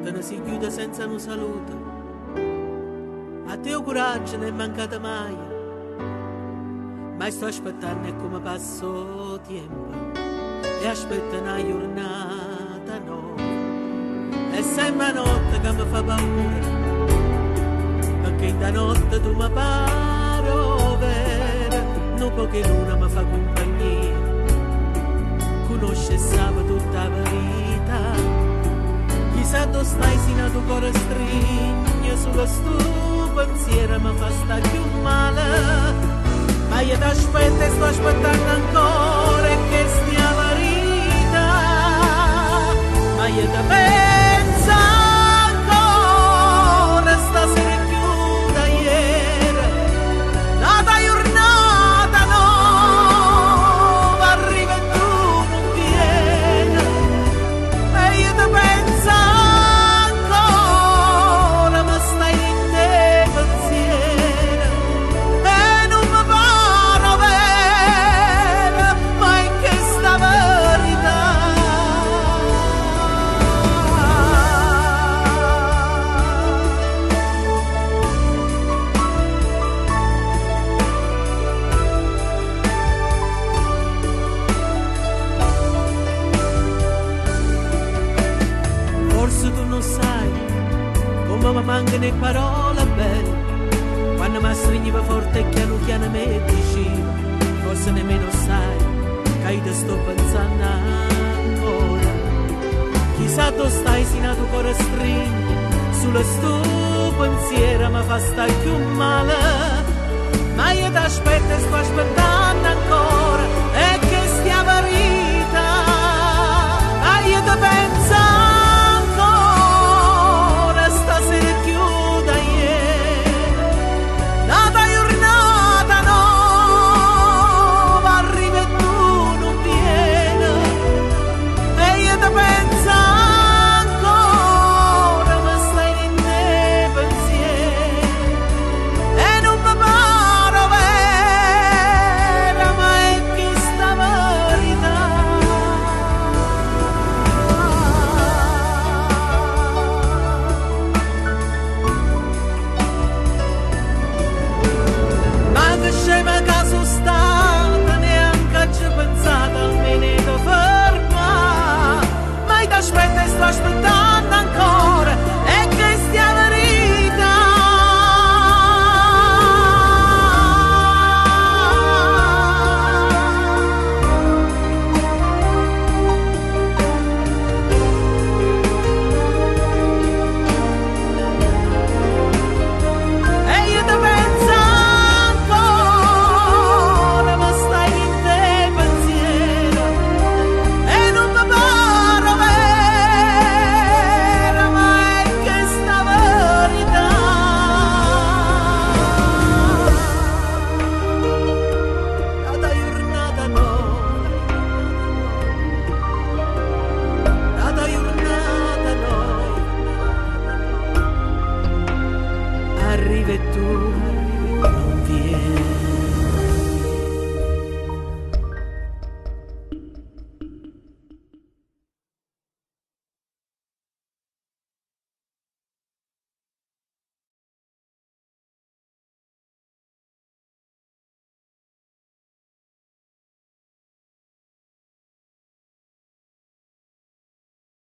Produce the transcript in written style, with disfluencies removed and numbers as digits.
Te ne si chiude senza un saluto. A te il coraggio non è mancato mai, ma sto aspettando e come passo tempo e aspetto una giornata nuova. E sempre notte che mi fa paura, perché in da notte tu mi pari vera, non poche luna mi fa compagnia, conosce e sa tutta la verità. Chissà dove stai sino a tuo cuore stringe, sullo sto pensiero mi fa stare più male. Ma io ti aspetto e sto aspettando ancora che stia verità. Ma io ti penso ancora, stasera chiuda ieri, nata giornata nuova, arriva e tu non vieni. E io ti penso ancora, ma stai in te pensiero e non mi pare vera, ma è che sta verità. Forse tu non sai come mi mancano le parole belle, quando mi stringiva forte e piano piano mi diceva, forse nemmeno sai che io ti sto pensando ancora. Chissà tu stai sino a tuo cuore stringe, sullo sto pensiero mi fa stare più male. Ma io ti aspetto e sto aspettando ancora e che stia verità. Ma io ti penso ancora, stasera chiuda ieri, nata giornata nuova, arriva e tu non vieni. E io ti penso ancora, ma stai in te pensiero e non mi pare vera, ma è che sta verità. Ma che scema che sono stata, neanche ci ho pensato almeno di fermare. Ma io ti aspetto e sto aspettando ancora e che stia verità. E io ti penso ancora, ma stai in te pensiero e non mi pare vera, ma è che sta verità. Nata giornata nuova, nata giornata nuova, arriva e tu